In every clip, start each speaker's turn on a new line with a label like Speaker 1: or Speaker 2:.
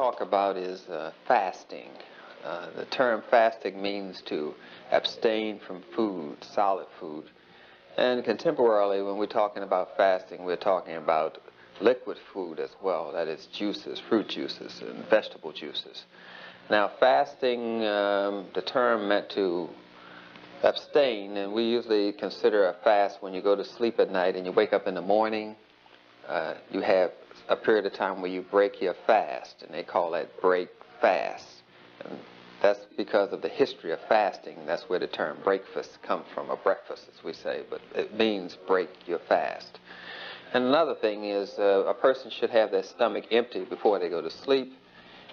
Speaker 1: talk about is fasting. The term fasting means to abstain from food, solid food. And contemporarily, when we're talking about fasting, we're talking about liquid food as well, that is juices, fruit juices, and vegetable juices. Now, fasting, the term meant to abstain, and we usually consider a fast when you go to sleep at night and you wake up in the morning. You have a period of time where you break your fast, and they call that break fast. And that's because of the history of fasting. That's where the term breakfast comes from, or breakfast as we say, but it means break your fast. And another thing is a person should have their stomach empty before they go to sleep,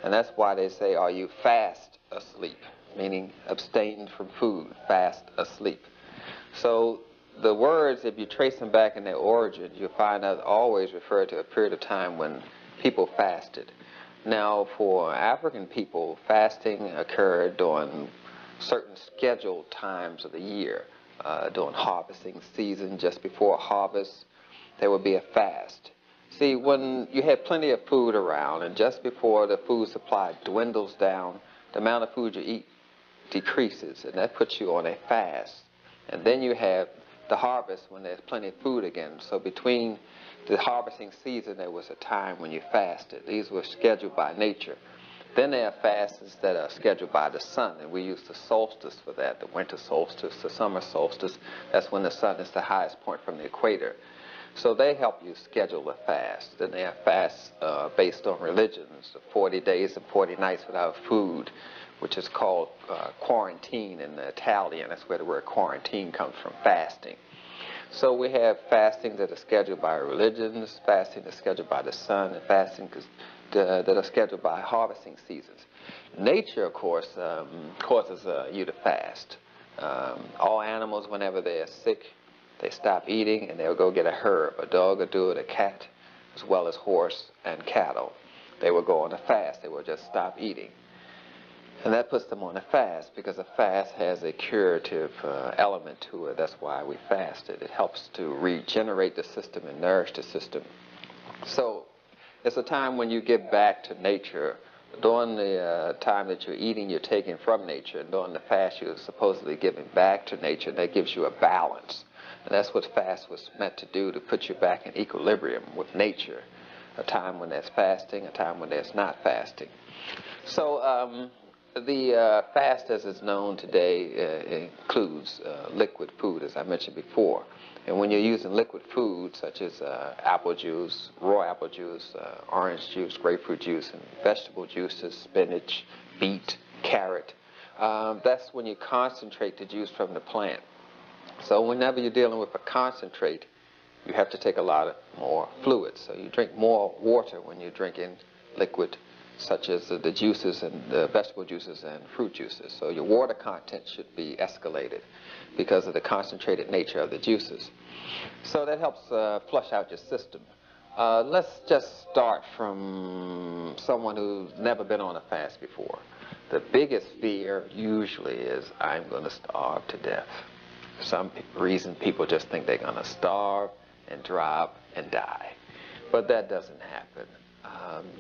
Speaker 1: and that's why they say, are you fast asleep? Meaning abstain from food, fast asleep. So the words, if you trace them back in their origin, you'll find out always refer to a period of time when people fasted. Now, for African people, fasting occurred during certain scheduled times of the year. During harvesting season, just before harvest, there would be a fast. See, when you have plenty of food around, and just before the food supply dwindles down, the amount of food you eat decreases, and that puts you on a fast. And then you have the harvest when there's plenty of food again. So between the harvesting season, there was a time when you fasted. These were scheduled by nature. Then there are fasts that are scheduled by the sun, and we use the solstice for that, the winter solstice, the summer solstice. That's when the sun is the highest point from the equator. So they help you schedule a fast. Then there are fasts based on religions, 40 days and 40 nights without food, which is called quarantine in the Italian. That's where the word quarantine comes from, fasting. So we have fasting that are scheduled by religions, fasting that's scheduled by the sun, and fasting that are scheduled by harvesting seasons. Nature, of course, causes you to fast. All animals, whenever they are sick, they stop eating and they'll go get a herb. A dog will do it, a cat, as well as horse and cattle. They will go on a fast. They will just stop eating. And that puts them on a fast, because a fast has a curative element to it. That's why we fasted. It helps to regenerate the system and nourish the system. So it's a time when you give back to nature. During the time that you're eating, you're taking from nature. And during the fast, you're supposedly giving back to nature. And that gives you a balance. And that's what fast was meant to do, to put you back in equilibrium with nature. A time when there's fasting, a time when there's not fasting. So the fast, as it's known today, includes liquid food, as I mentioned before. And when you're using liquid food, such as apple juice, raw apple juice, orange juice, grapefruit juice, and vegetable juices, spinach, beet, carrot, that's when you concentrate the juice from the plant. So whenever you're dealing with a concentrate, you have to take a lot more fluids. So you drink more water when you're drinking liquid, such as the juices and the vegetable juices and fruit juices. So your water content should be escalated because of the concentrated nature of the juices. So that helps flush out your system. Let's just start from someone who's never been on a fast before. The biggest fear usually is, I'm going to starve to death. For some reason, people just think they're going to starve and drop and die. But that doesn't happen.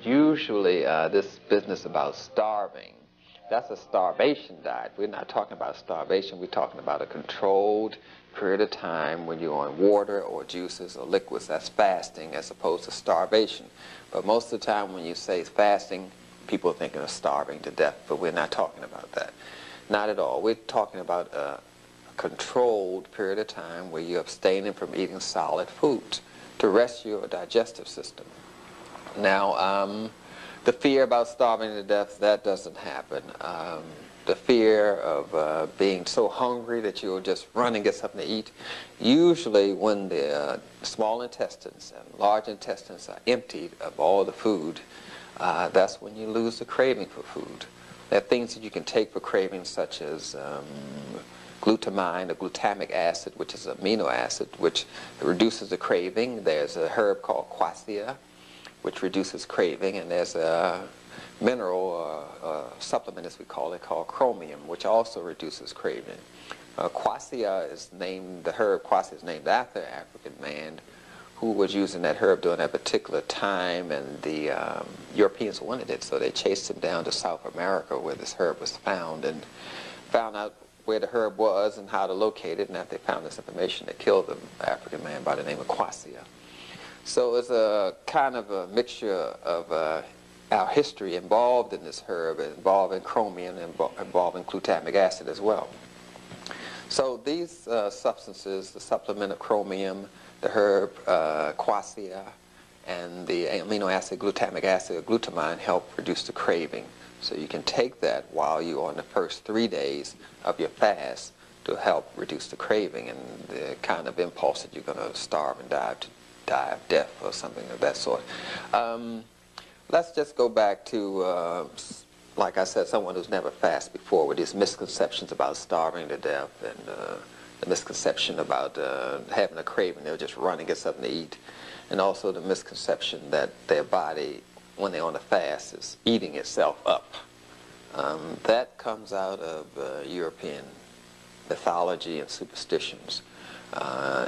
Speaker 1: Usually this business about starving, that's a starvation diet. We're not talking about starvation. We're talking about a controlled period of time when you're on water or juices or liquids. That's fasting as opposed to starvation. But most of the time when you say fasting, people are thinking of starving to death, but we're not talking about that. Not at all. We're talking about a controlled period of time where you're abstaining from eating solid foods to rest your digestive system. Now, the fear about starving to death, that doesn't happen. The fear of being so hungry that you'll just run and get something to eat, usually when the small intestines and large intestines are emptied of all the food, that's when you lose the craving for food. There are things that you can take for cravings, such as glutamine or glutamic acid, which is an amino acid, which reduces the craving. There's a herb called quassia, which reduces craving, and there's a mineral supplement, as we call it, called chromium, which also reduces craving. Quassia is named, the herb quassia is named after an African man who was using that herb during that particular time, and the Europeans wanted it, so they chased him down to South America where this herb was found, and found out where the herb was and how to locate it, and after they found this information, they killed an African man by the name of Quassia. So it's a kind of a mixture of our history involved in this herb, involving chromium, involving glutamic acid as well. So these substances, the supplement of chromium, the herb quassia, and the amino acid glutamic acid, or glutamine, help reduce the craving. So you can take that while you're on the first 3 days of your fast to help reduce the craving and the kind of impulse that you're going to starve and die of death or something of that sort. Let's just go back to, like I said, someone who's never fasted before, with these misconceptions about starving to death, and the misconception about having a craving, they'll just run and get something to eat, and also the misconception that their body, when they're on a fast, is eating itself up. That comes out of European mythology and superstitions.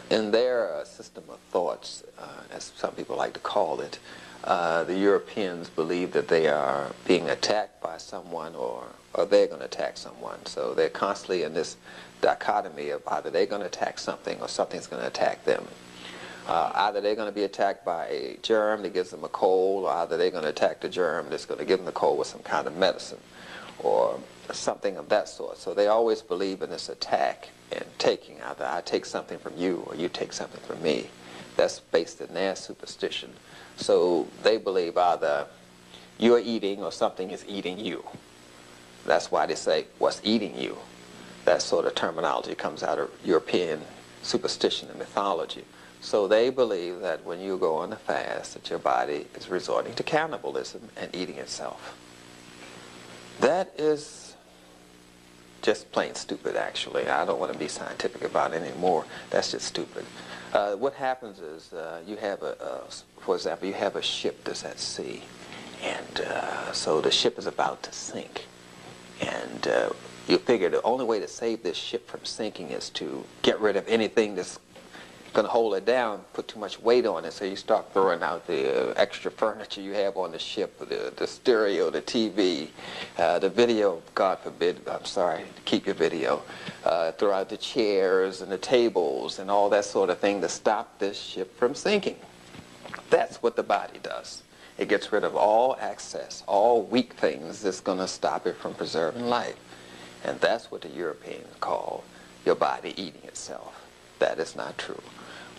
Speaker 1: In their system of thoughts, as some people like to call it, the Europeans believe that they are being attacked by someone, or they're going to attack someone. So they're constantly in this dichotomy of either they're going to attack something or something's going to attack them. Either they're going to be attacked by a germ that gives them a cold, or either they're going to attack the germ that's going to give them the cold with some kind of medicine or something of that sort. So they always believe in this attack and taking. Either I take something from you or you take something from me. That's based in their superstition. So they believe either you're eating or something is eating you. That's why they say, what's eating you? That sort of terminology comes out of European superstition and mythology. So they believe that when you go on a fast, that your body is resorting to cannibalism and eating itself. That is just plain stupid, actually. I don't want to be scientific about it anymore. That's just stupid. What happens is you have for example, you have a ship that's at sea, and so the ship is about to sink, and you figure the only way to save this ship from sinking is to get rid of anything that's going to hold it down, put too much weight on it. So you start throwing out the extra furniture you have on the ship, the stereo, the TV, the video, God forbid, I'm sorry, keep your video. Throw out the chairs and the tables and all that sort of thing to stop this ship from sinking. That's what the body does. It gets rid of all excess, all weak things that's going to stop it from preserving life. And that's what the Europeans call your body eating itself. That is not true.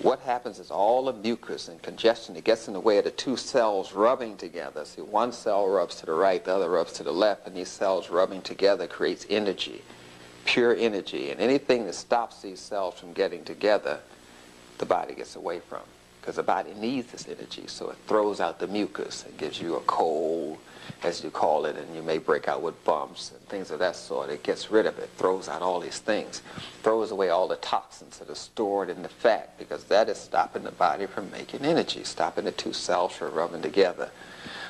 Speaker 1: What happens is all the mucus and congestion that gets in the way of the two cells rubbing together. See, one cell rubs to the right, the other rubs to the left, and these cells rubbing together creates energy, pure energy. And anything that stops these cells from getting together, the body gets away from. Because the body needs this energy, so it throws out the mucus. It gives you a cold, as you call it, and you may break out with bumps and things of that sort. It gets rid of it, throws out all these things, throws away all the toxins that are stored in the fat, because that is stopping the body from making energy, stopping the two cells from rubbing together.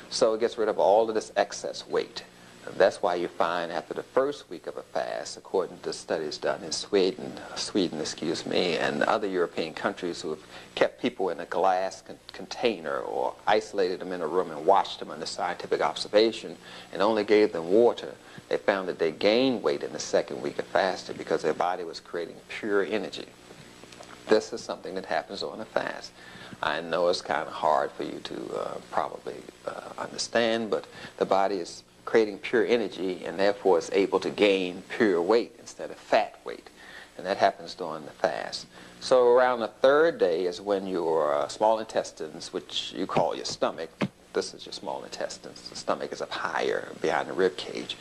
Speaker 1: So it gets rid of all of this excess weight. And that's why you find after the first week of a fast, according to studies done in Sweden, and other European countries who have kept people in a glass container or isolated them in a room and watched them under scientific observation and only gave them water, they found that they gained weight in the second week of fasting because their body was creating pure energy. This is something that happens on a fast. I know it's kind of hard for you to probably understand, but the body is creating pure energy, and therefore is able to gain pure weight instead of fat weight. And that happens during the fast. So around the third day is when your small intestines, which you call your stomach, this is your small intestines, the stomach is up higher behind the rib cage.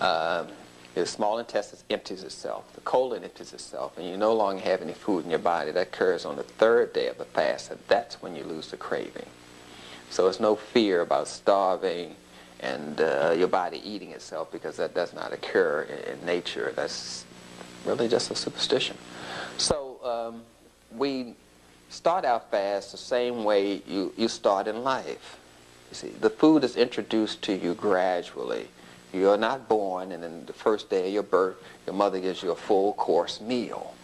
Speaker 1: Your small intestines empties itself, the colon empties itself, and you no longer have any food in your body. That occurs on the third day of the fast, and that's when you lose the craving. So there's no fear about starving and your body eating itself, because that does not occur in nature. That's really just a superstition. So we start our fast the same way you start in life. You see, the food is introduced to you gradually. You're not born and in the first day of your birth, your mother gives you a full course meal.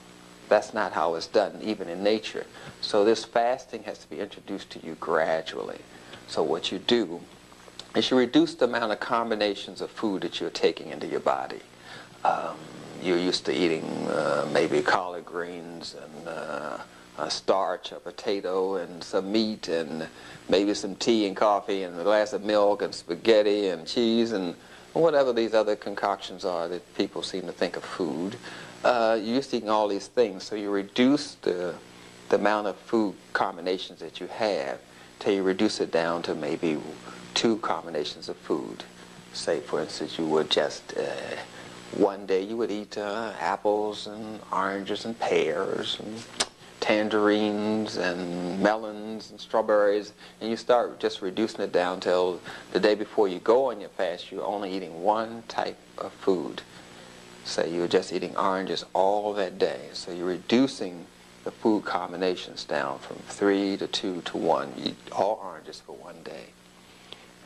Speaker 1: That's not how it's done, even in nature. So this fasting has to be introduced to you gradually. So what you do is you reduce the amount of combinations of food that you're taking into your body. You're used to eating maybe collard greens and a starch, a potato, and some meat, and maybe some tea and coffee, and a glass of milk, and spaghetti, and cheese, and whatever these other concoctions are that people seem to think of food. You're used to eating all these things, so you reduce the amount of food combinations that you have till you reduce it down to maybe 2 combinations of food. Say, for instance, you would just one day you would eat apples and oranges and pears and tangerines and melons and strawberries, and you start just reducing it down till the day before you go on your fast, you're only eating one type of food. Say you're just eating oranges all that day, so you're reducing the food combinations down from 3 to 2 to 1. You eat all oranges for one day.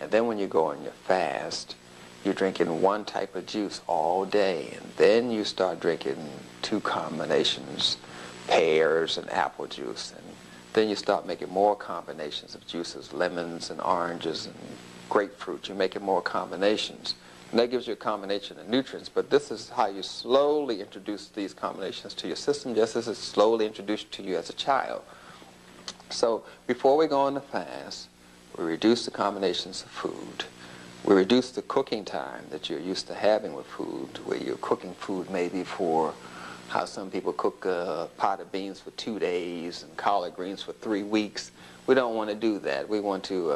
Speaker 1: And then when you go on your fast, you're drinking one type of juice all day, and then you start drinking 2 combinations, pears and apple juice, and then you start making more combinations of juices, lemons and oranges and grapefruit. You're making more combinations, and that gives you a combination of nutrients. But this is how you slowly introduce these combinations to your system, just as it's slowly introduced to you as a child. So before we go on the fast, we reduce the combinations of food. We reduce the cooking time that you're used to having with food, where you're cooking food maybe for how some people cook a pot of beans for 2 days and collard greens for 3 weeks. We don't want to do that. We want to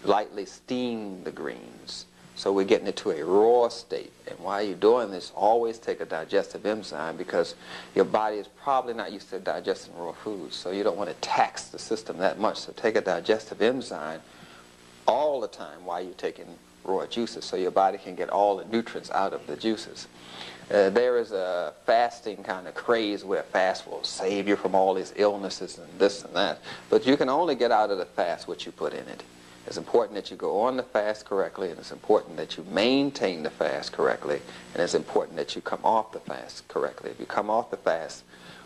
Speaker 1: lightly steam the greens. So we're getting it to a raw state. And while you're doing this, always take a digestive enzyme, because your body is probably not used to digesting raw foods. So you don't want to tax the system that much. So take a digestive enzyme all the time while you're taking raw juices, so your body can get all the nutrients out of the juices. There is a fasting kind of craze where fast will save you from all these illnesses and this and that, but you can only get out of the fast what you put in it. It's important that you go on the fast correctly, and it's important that you maintain the fast correctly, and it's important that you come off the fast correctly. If you come off the fast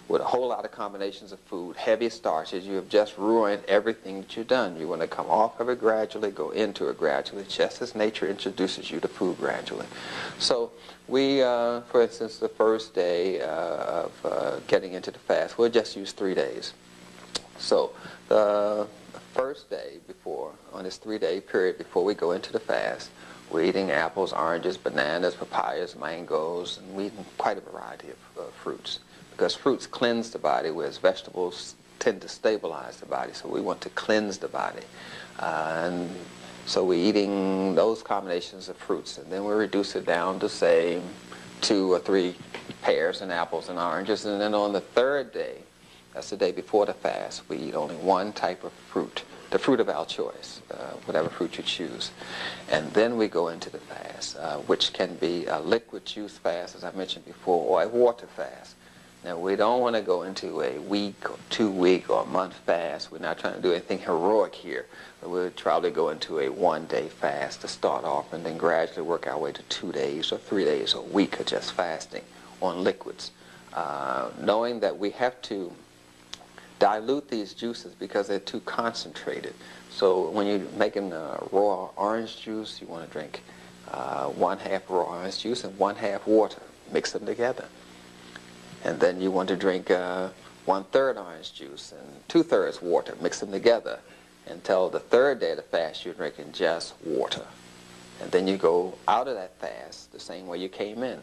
Speaker 1: with a whole lot of combinations of food, heavy starches, you have just ruined everything that you've done. You want to come off of it gradually, go into it gradually, just as nature introduces you to food gradually. So we, for instance, the first day of getting into the fast, we'll just use 3 days. So the first day before, on this 3-day period before we go into the fast, we're eating apples, oranges, bananas, papayas, mangoes, and we're eating quite a variety of fruits. Because fruits cleanse the body, whereas vegetables tend to stabilize the body. So we want to cleanse the body. And so we're eating those combinations of fruits. And then we reduce it down to, say, 2 or 3 pears and apples and oranges. And then on the 3rd day, that's the day before the fast, we eat only one type of fruit, the fruit of our choice, whatever fruit you choose. And then we go into the fast, which can be a liquid juice fast, as I mentioned before, or a water fast. Now, we don't want to go into a week or 2-week or a month fast. We're not trying to do anything heroic here. We'll probably go into a 1-day fast to start off, and then gradually work our way to 2 days or 3 days or a week of just fasting on liquids. Knowing that we have to dilute these juices because they're too concentrated. So when you're making raw orange juice, you want to drink 1/2 raw orange juice and 1/2 water. Mix them together. And then you want to drink 1/3 orange juice and 2/3 water. Mix them together until the 3rd day of the fast you're drinking just water. And then you go out of that fast the same way you came in.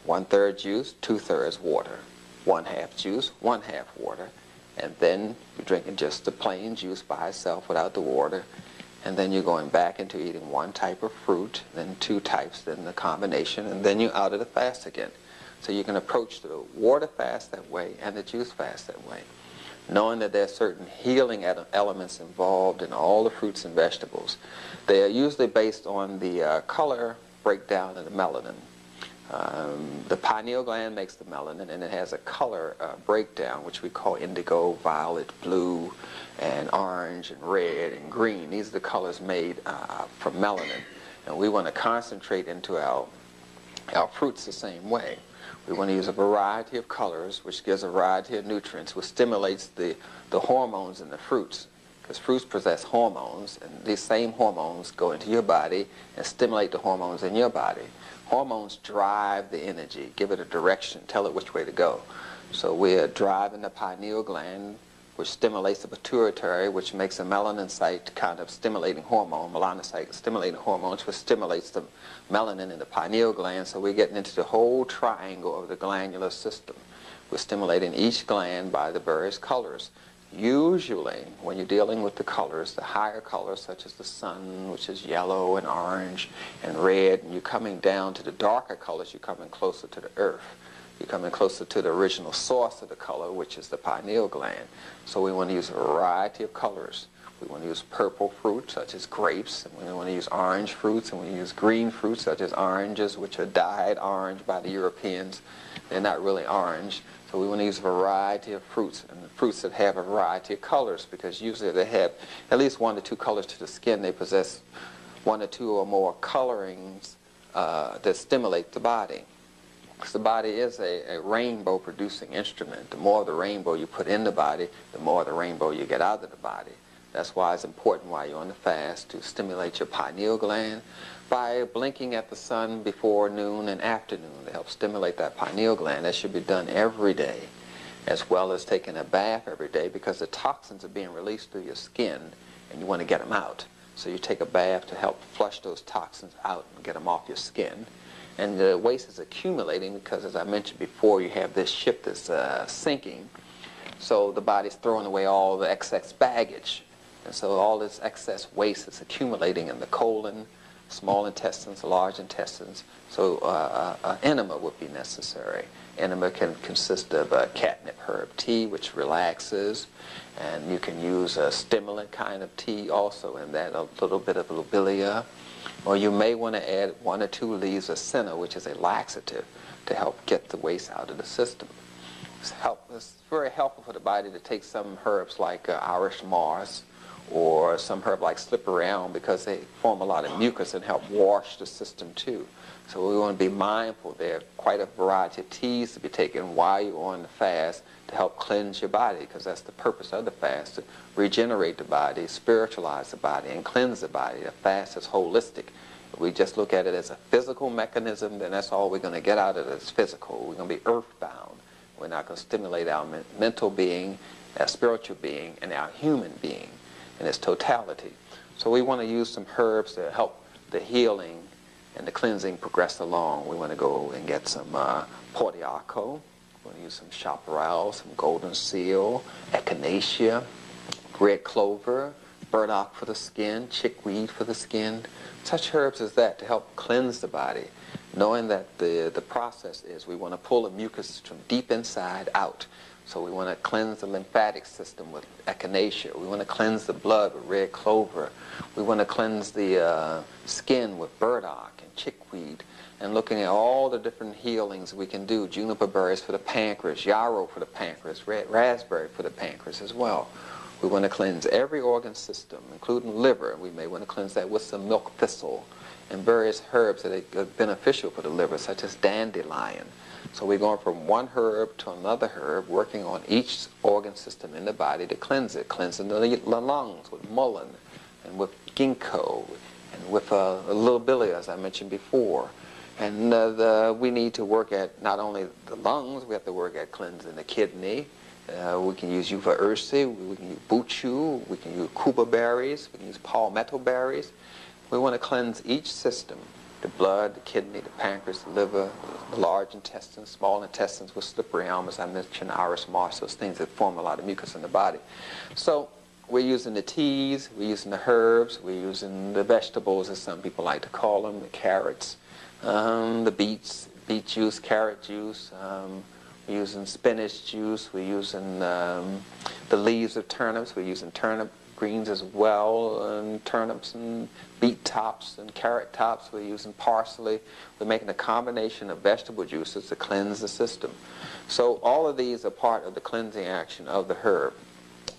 Speaker 1: 1/3 juice, 2/3 water. 1/2 juice, 1/2 water. And then you're drinking just the plain juice by itself without the water. And then you're going back into eating one type of fruit, then 2 types, then the combination, and then you're out of the fast again. So you can approach the water fast that way and the juice fast that way, knowing that there are certain healing elements involved in all the fruits and vegetables. They are usually based on the color breakdown of the melanin. The pineal gland makes the melanin, and it has a color breakdown, which we call indigo, violet, blue, and orange, and red, and green. These are the colors made from melanin, and we want to concentrate into our fruits the same way. We want to use a variety of colors, which gives a variety of nutrients, which stimulates the hormones in the fruits. Because fruits possess hormones, and these same hormones go into your body and stimulate the hormones in your body. Hormones drive the energy, give it a direction, tell it which way to go. So we're driving the pineal gland, which stimulates the pituitary, which makes a melanocyte kind of stimulating hormone, melanocyte stimulating hormones, which stimulates the melanin in the pineal gland. So we're getting into the whole triangle of the glandular system. We're stimulating each gland by the various colors. Usually, when you're dealing with the colors, the higher colors, such as the sun, which is yellow and orange and red, and you're coming down to the darker colors, you're coming closer to the earth. You're coming closer to the original source of the color, which is the pineal gland. So we want to use a variety of colors. We want to use purple fruits, such as grapes, and we want to use orange fruits, and we use green fruits, such as oranges, which are dyed orange by the Europeans. They're not really orange. So we want to use a variety of fruits, and the fruits that have a variety of colors, because usually they have at least 1 to 2 colors to the skin. They possess 1 or 2 or more colorings that stimulate the body. Because the body is a rainbow-producing instrument. The more of the rainbow you put in the body, the more of the rainbow you get out of the body. That's why it's important while you're on the fast to stimulate your pineal gland by blinking at the sun before noon and afternoon to help stimulate that pineal gland. That should be done every day, as well as taking a bath every day, because the toxins are being released through your skin and you want to get them out. So you take a bath to help flush those toxins out and get them off your skin. And the waste is accumulating because, as I mentioned before, you have this ship that's sinking. So the body's throwing away all the excess baggage. And so all this excess waste is accumulating in the colon, small intestines, large intestines. So enema would be necessary. Enema can consist of catnip herb tea, which relaxes. And you can use a stimulant kind of tea also in that, a little bit of lobelia. Or you may want to add 1 or 2 leaves of senna, which is a laxative, to help get the waste out of the system. It's very helpful for the body to take some herbs like Irish moss or some herb like slippery elm, because they form a lot of mucus and help wash the system too. So we want to be mindful. There are quite a variety of teas to be taken while you're on the fast to help cleanse your body, because that's the purpose of the fast, to regenerate the body, spiritualize the body, and cleanse the body. The fast is holistic. If we just look at it as a physical mechanism, then that's all we're going to get out of it is physical. We're going to be earthbound. We're not going to stimulate our mental being, our spiritual being, and our human being in its totality. So we want to use some herbs to help the healing and the cleansing progress along. We want to go and get some portiaco. We want to use some chaparral, some golden seal, echinacea, red clover, burdock for the skin, chickweed for the skin. Such herbs as that to help cleanse the body, knowing that the process is we want to pull the mucus from deep inside out. So we want to cleanse the lymphatic system with echinacea. We want to cleanse the blood with red clover. We want to cleanse the skin with burdock and chickweed. And looking at all the different healings we can do, juniper berries for the pancreas, yarrow for the pancreas, red raspberry for the pancreas as well. We want to cleanse every organ system, including liver. We may want to cleanse that with some milk thistle and various herbs that are beneficial for the liver, such as dandelion. So we're going from one herb to another herb, working on each organ system in the body to cleanse it, cleansing the lungs with mullein and with ginkgo and with lobelia, as I mentioned before. And we need to work at not only the lungs, we have to work at cleansing the kidney. We can use yuva ursi, we can use buchu, we can use kuba berries, we can use palmetto berries. We want to cleanse each system, the blood, the kidney, the pancreas, the liver, the large intestines, small intestines with slippery elm, as I mentioned, Irish moss, those things that form a lot of mucus in the body. So we're using the teas, we're using the herbs, we're using the vegetables, as some people like to call them, the carrots, the beets, beet juice, carrot juice. We're using spinach juice. We're using the leaves of turnips. We're using turnip greens as well, and turnips and beet tops and carrot tops. We're using parsley. We're making a combination of vegetable juices to cleanse the system. So all of these are part of the cleansing action of the herb,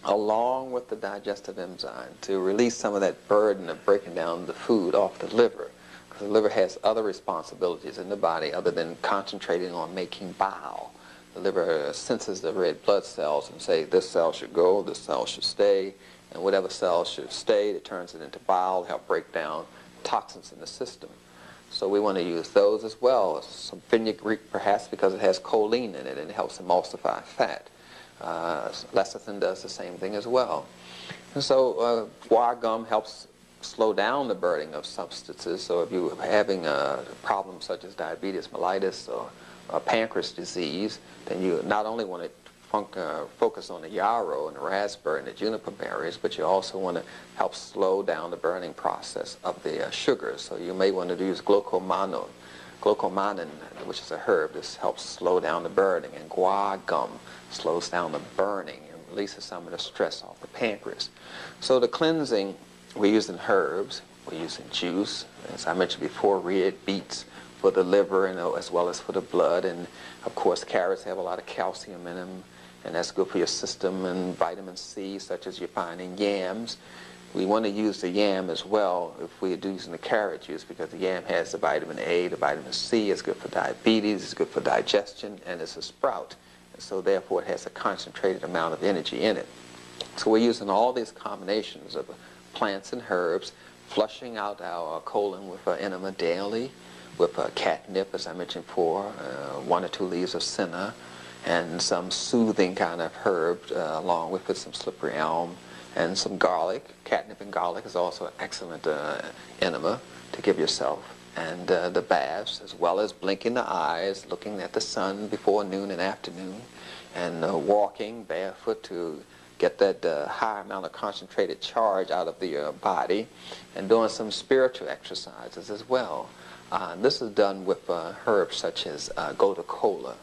Speaker 1: along with the digestive enzyme to release some of that burden of breaking down the food off the liver. The liver has other responsibilities in the body other than concentrating on making bile. The liver senses the red blood cells and say this cell should go, this cell should stay, and whatever cell should stay, it turns it into bile to help break down toxins in the system. So we want to use those as well. Some fenugreek perhaps because it has choline in it and it helps emulsify fat. Lecithin does the same thing as well. And so guar gum helps slow down the burning of substances. So if you're having problems such as diabetes mellitus or pancreas disease, then you not only want to focus on the yarrow and the raspberry and the juniper berries, but you also want to help slow down the burning process of the sugars. So you may want to use glucomannan, which is a herb. This helps slow down the burning, and guar gum slows down the burning and releases some of the stress off the pancreas. So the cleansing, we're using herbs, we're using juice, as I mentioned before, red beets for the liver and as well as for the blood, and of course carrots have a lot of calcium in them, and that's good for your system, and vitamin C such as you find in yams. We want to use the yam as well if we're using the carrot juice, because the yam has the vitamin A, the vitamin C. It's good for diabetes, it's good for digestion, and it's a sprout, and so therefore it has a concentrated amount of energy in it. So we're using all these combinations of plants and herbs, flushing out our colon with enema daily, with catnip, as I mentioned before, 1 or 2 leaves of senna, and some soothing kind of herb, along with it some slippery elm, and some garlic. Catnip and garlic is also an excellent enema to give yourself. And the baths, as well as blinking the eyes, looking at the sun before noon and afternoon, and walking barefoot to get that high amount of concentrated charge out of the body, and doing some spiritual exercises as well. This is done with herbs such as gotu kola,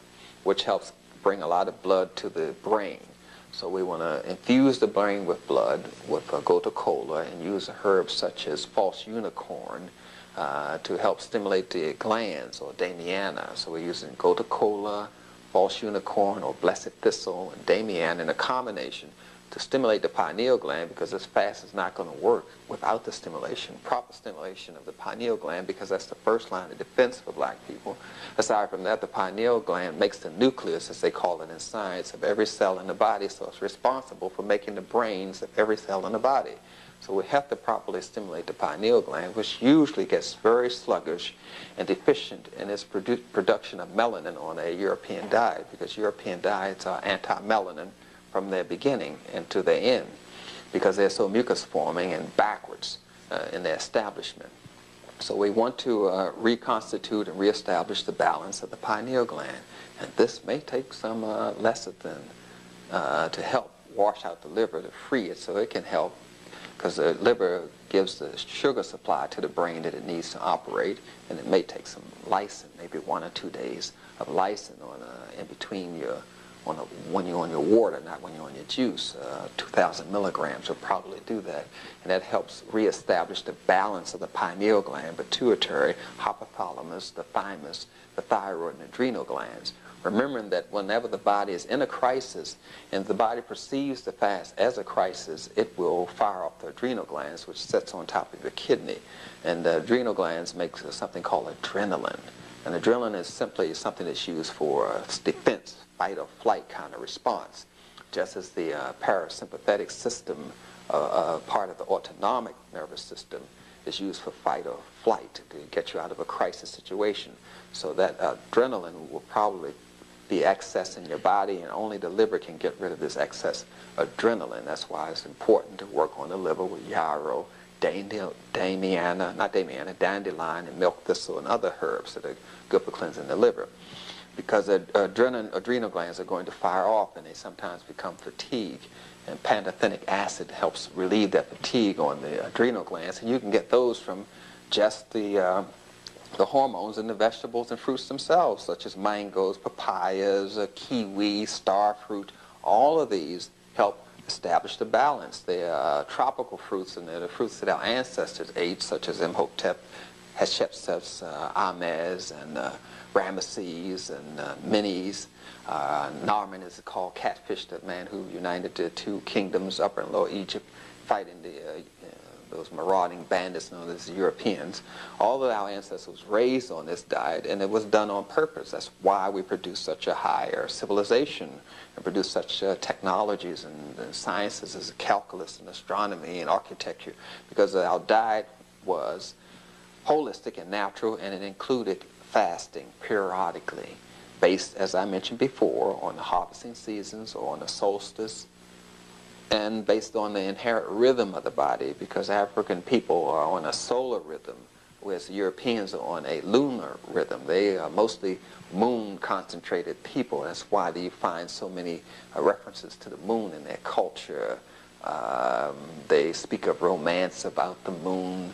Speaker 1: which helps bring a lot of blood to the brain. So we want to infuse the brain with blood with gotu kola, and use herbs such as false unicorn to help stimulate the glands, or damiana. So we're using gotu kola, false unicorn, or blessed thistle, and damiana in a combination to stimulate the pineal gland, because this fast is not going to work without the proper stimulation of the pineal gland, because that's the first line of defense for black people. Aside from that, the pineal gland makes the nucleus, as they call it in science, of every cell in the body, so it's responsible for making the brains of every cell in the body. So we have to properly stimulate the pineal gland, which usually gets very sluggish and deficient in its production of melanin on a European diet, because European diets are anti-melanin from their beginning and to their end, because they're so mucus forming and backwards in their establishment. So we want to reconstitute and reestablish the balance of the pineal gland, and this may take some lecithin to help wash out the liver, to free it so it can help, because the liver gives the sugar supply to the brain that it needs to operate, and it may take some lysine, maybe 1 or 2 days of lysine in between when you're on your water, not when you're on your juice. 2,000 milligrams will probably do that, and that helps reestablish the balance of the pineal gland, pituitary, hypothalamus, the thymus, the thyroid, and adrenal glands. Remembering that whenever the body is in a crisis, and the body perceives the fast as a crisis, it will fire up the adrenal glands, which sits on top of your kidney, and the adrenal glands make something called adrenaline. And adrenaline is simply something that's used for defense, fight or flight kind of response, just as the parasympathetic system, part of the autonomic nervous system, is used for fight or flight to get you out of a crisis situation. So that adrenaline will probably be excess in your body, and only the liver can get rid of this excess adrenaline. That's why it's important to work on the liver with yarrow, dandelion, and milk thistle, and other herbs that are good for cleansing the liver. Because the adrenal glands are going to fire off, and they sometimes become fatigued, and pantothenic acid helps relieve that fatigue on the adrenal glands, and you can get those from just the hormones in the vegetables and fruits themselves, such as mangoes, papayas, kiwi, star fruit. All of these help establish the balance. They are tropical fruits, and they're the fruits that our ancestors ate, such as Imhotep, Hatshepsut, Ahmes, and Ramesses, and Menes. Narman is called catfish, the man who united the two kingdoms, Upper and Lower Egypt, fighting the those marauding bandits known as Europeans. All of our ancestors was raised on this diet, and it was done on purpose. That's why we produce such a higher civilization and produce such technologies and sciences as calculus and astronomy and architecture, because our diet was holistic and natural, and it included fasting periodically, based, as I mentioned before, on the harvesting seasons or on the solstice, and based on the inherent rhythm of the body, because African people are on a solar rhythm, whereas the Europeans are on a lunar rhythm. They are mostly moon-concentrated people. That's why you find so many references to the moon in their culture. They speak of romance about the moon.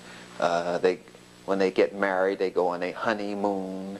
Speaker 1: When they get married, they go on a honeymoon.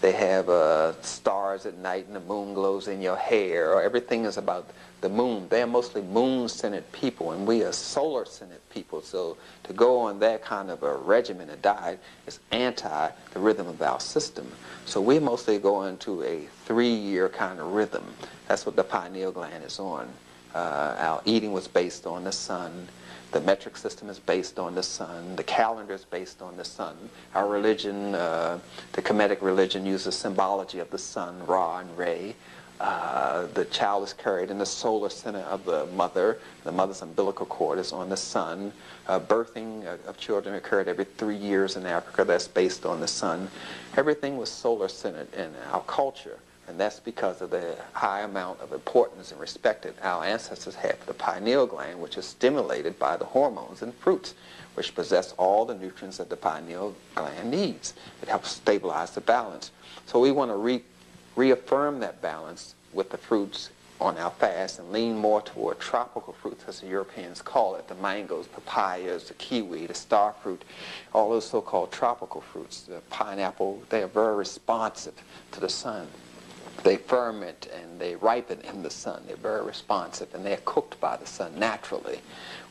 Speaker 1: They have stars at night and the moon glows in your hair. Everything is about the moon. They're mostly moon-centered people, and we are solar-centered people. So to go on that kind of a regimen of diet is anti the rhythm of our system. So we mostly go into a 3-year kind of rhythm. That's what the pineal gland is on. Our eating was based on the sun. The metric system is based on the sun. The calendar is based on the sun. Our religion, the Kemetic religion, uses symbology of the sun, Ra and Re. The child is carried in the solar center of the mother. The mother's umbilical cord is on the sun. Birthing of children occurred every 3 years in Africa. That's based on the sun. Everything was solar centered in our culture. And that's because of the high amount of importance and respect that our ancestors had for the pineal gland, which is stimulated by the hormones in fruits, which possess all the nutrients that the pineal gland needs. It helps stabilize the balance. So we want to reaffirm that balance with the fruits on our fast and lean more toward tropical fruits, as the Europeans call it, the mangoes, papayas, the kiwi, the star fruit, all those so-called tropical fruits. The pineapple, they are very responsive to the sun. They ferment and they ripen in the sun. They're very responsive, and they're cooked by the sun naturally,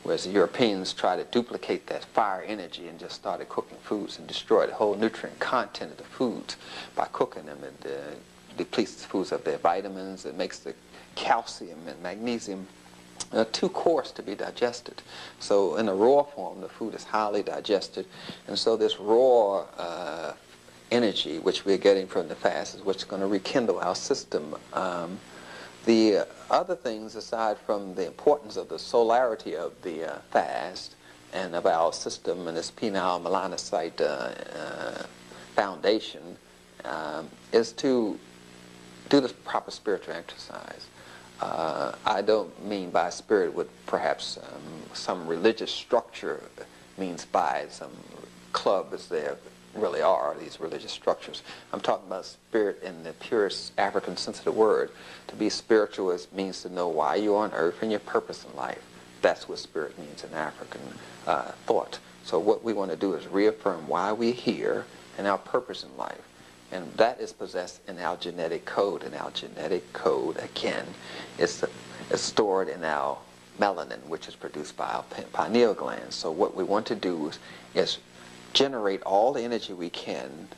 Speaker 1: whereas the Europeans try to duplicate that fire energy and just started cooking foods and destroy the whole nutrient content of the foods by cooking them. It depletes the foods of their vitamins. It makes the calcium and magnesium too coarse to be digested. So in a raw form, the food is highly digested, and so this raw energy which we're getting from the fast is what's going to rekindle our system. The other things, aside from the importance of the solarity of the fast and of our system and this penile melanocyte foundation, is to do the proper spiritual exercise. I don't mean by spirit what perhaps some religious structure means by some club, as there really are, these religious structures. I'm talking about spirit in the purest African sense of the word. To be spiritual means to know why you're on earth and your purpose in life. That's what spirit means in African thought. So what we want to do is reaffirm why we're here and our purpose in life. And that is possessed in our genetic code. And our genetic code, again, is stored in our melanin, which is produced by our pineal gland. So what we want to do is generate all the energy we can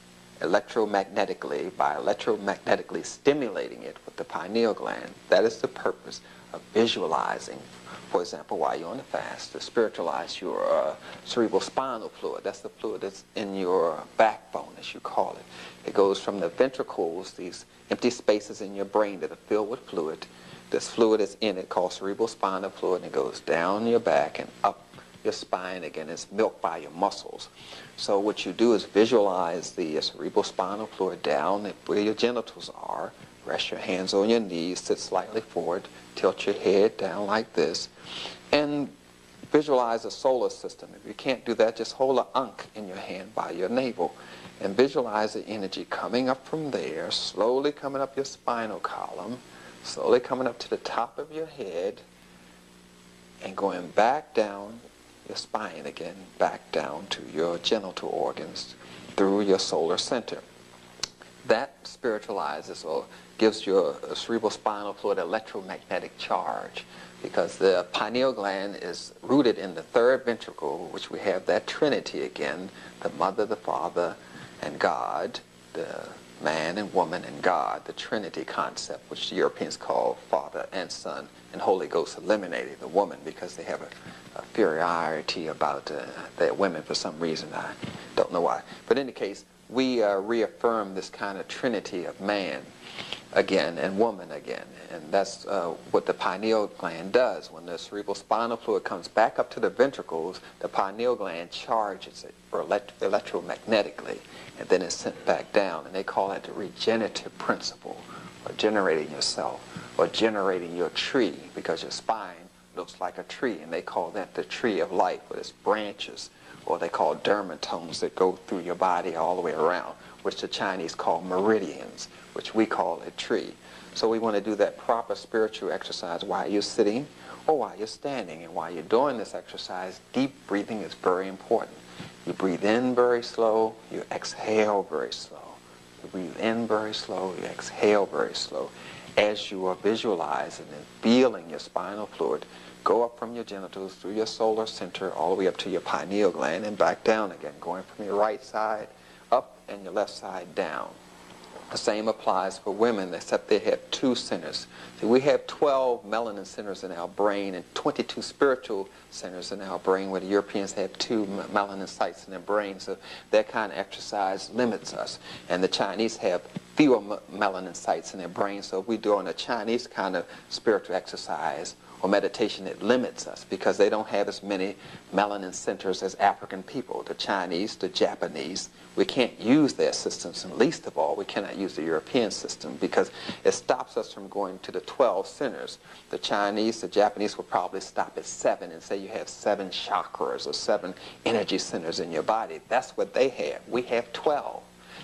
Speaker 1: electromagnetically by electromagnetically stimulating it with the pineal gland. That is the purpose of visualizing, for example, while you're on the fast, to spiritualize your cerebral spinal fluid. That's the fluid that's in your backbone, as you call it. It goes from the ventricles, these empty spaces in your brain that are filled with fluid. This fluid is in it called cerebral spinal fluid, and it goes down your back and up your spine again. It's milked by your muscles. So what you do is visualize the cerebral spinal fluid down where your genitals are. Rest your hands on your knees, sit slightly forward, tilt your head down like this, and visualize a solar system. If you can't do that, just hold an ankh in your hand by your navel and visualize the energy coming up from there, slowly coming up your spinal column, slowly coming up to the top of your head, and going back down your spine again, back down to your genital organs through your solar center. That spiritualizes or gives your cerebral spinal fluid electromagnetic charge, because the pineal gland is rooted in the third ventricle, which we have that trinity again, the mother, the father, and God, the man and woman and God, the Trinity concept, which the Europeans call Father and Son, and Holy Ghost eliminated the woman because they have a inferiority about their women for some reason. I don't know why. But in any case, we reaffirm this kind of Trinity of man again and woman again. And that's what the pineal gland does. When the cerebral spinal fluid comes back up to the ventricles, the pineal gland charges it electromagnetically, and then it's sent back down. And they call that the regenerative principle, or generating yourself, or generating your tree, because your spine looks like a tree, and they call that the tree of life, with its branches, or they call dermatomes that go through your body all the way around, which the Chinese call meridians, which we call a tree. So we want to do that proper spiritual exercise while you're sitting or while you're standing. And while you're doing this exercise, deep breathing is very important. You breathe in very slow, you exhale very slow. You breathe in very slow, you exhale very slow. As you are visualizing and feeling your spinal fluid go up from your genitals through your solar center all the way up to your pineal gland and back down again, going from your right side up and your left side down. The same applies for women, except they have two centers. See, we have 12 melanin centers in our brain and 22 spiritual centers in our brain, where the Europeans have 2 melanin sites in their brain. So that kind of exercise limits us. And the Chinese have fewer melanin sites in their brain. So if we do on a Chinese kind of spiritual exercise or meditation, it limits us because they don't have as many melanin centers as African people. The Chinese, the Japanese, we can't use their systems, and least of all, we cannot use the European system because it stops us from going to the 12 centers. The Chinese, the Japanese will probably stop at 7 and say you have 7 chakras or 7 energy centers in your body. That's what they have. We have 12.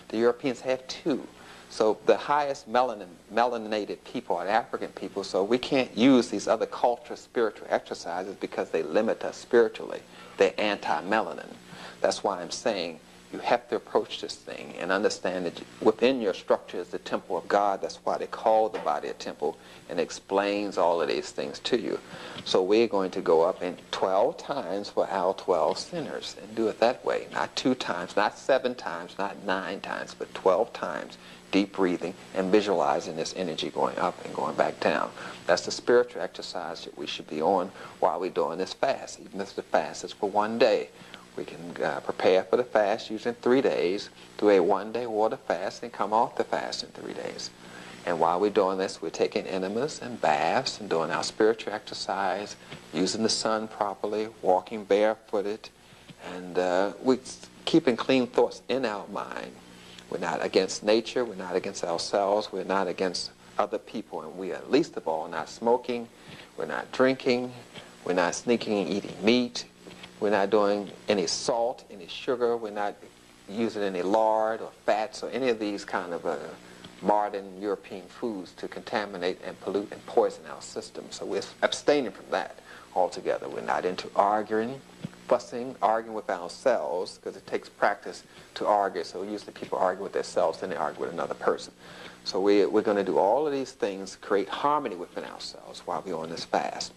Speaker 1: The Europeans have 2. So the highest melaninated people are African people, so we can't use these other cultural spiritual exercises because they limit us spiritually. They're anti-melanin. That's why I'm saying you have to approach this thing and understand that within your structure is the temple of God. That's why they call the body a temple, and explains all of these things to you. So we're going to go up in 12 times for our 12 centers and do it that way. Not 2 times, not 7 times, not 9 times, but 12 times. Deep breathing and visualizing this energy going up and going back down. That's the spiritual exercise that we should be on while we're doing this fast. Even if the fast is for 1 day, we can prepare for the fast using 3 days, do a 1-day water fast, and come off the fast in 3 days. And while we're doing this, we're taking enemas and baths and doing our spiritual exercise, using the sun properly, walking barefooted, and we're keeping clean thoughts in our mind. We're not against nature, we're not against ourselves, we're not against other people, and we are least of all not smoking, we're not drinking, we're not sneaking and eating meat, we're not doing any salt, any sugar, we're not using any lard or fats or any of these kind of modern European foods to contaminate and pollute and poison our system. So we're abstaining from that altogether. We're not into arguing, fussing, arguing with ourselves, because it takes practice to argue. So usually people argue with themselves, then they argue with another person. So we're going to do all of these things, create harmony within ourselves while we're on this fast.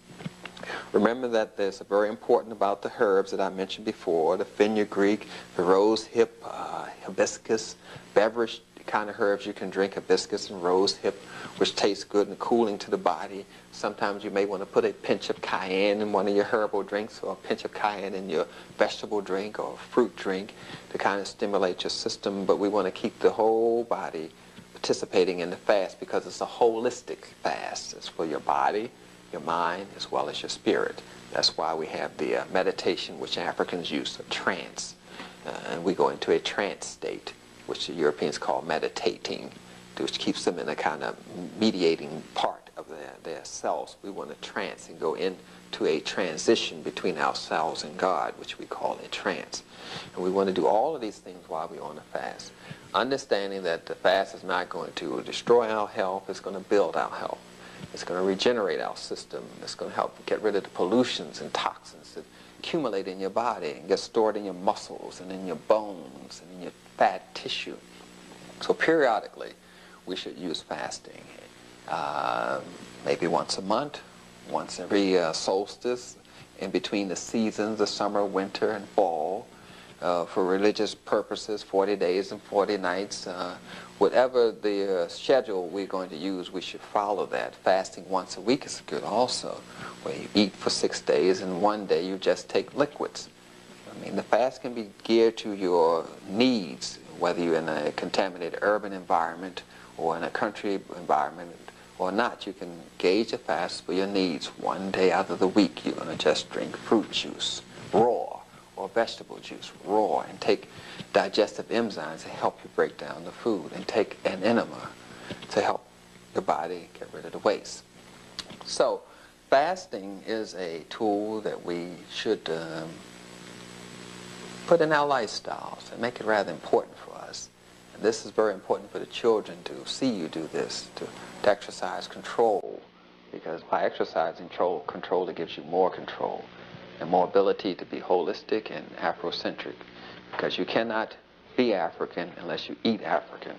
Speaker 1: Remember that there's very important about the herbs that I mentioned before, the fenugreek, the rose hip, hibiscus, beverage kind of herbs you can drink, hibiscus and rose hip, which tastes good and cooling to the body. Sometimes you may want to put a pinch of cayenne in one of your herbal drinks, or a pinch of cayenne in your vegetable drink or fruit drink to kind of stimulate your system. But we want to keep the whole body participating in the fast because it's a holistic fast. It's for your body, your mind, as well as your spirit. That's why we have the meditation, which Africans use, a trance. And we go into a trance state, which the Europeans call meditating, which keeps them in a kind of mediating part of their selves. We want to trance and go into a transition between ourselves and God, which we call a trance. And we want to do all of these things while we're on a fast, understanding that the fast is not going to destroy our health, it's going to build our health. It's going to regenerate our system. It's going to help get rid of the pollutions and toxins that accumulate in your body and get stored in your muscles and in your bones and in your fat tissue. So periodically, we should use fasting. Maybe once a month, once every solstice, in between the seasons, the summer, winter, and fall. for religious purposes, 40 days and 40 nights. Whatever the schedule we're going to use, we should follow that. Fasting once a week is good also, where you eat for 6 days and one day you just take liquids. I mean, the fast can be geared to your needs, whether you're in a contaminated urban environment or in a country environment or not. You can gauge a fast for your needs. One day out of the week you're going to just drink fruit juice, raw, or vegetable juice, raw, and take digestive enzymes to help you break down the food, and take an enema to help your body get rid of the waste. So fasting is a tool that we should put in our lifestyles and make it rather important for us. And this is very important for the children to see you do this, to exercise control, because by exercising control, it gives you more control and more ability to be holistic and Afrocentric, because you cannot be African unless you eat African,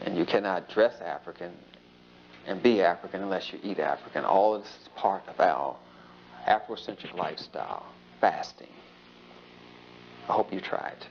Speaker 1: and you cannot dress African and be African unless you eat African. All of this is part of our Afrocentric lifestyle, fasting. I hope you try it.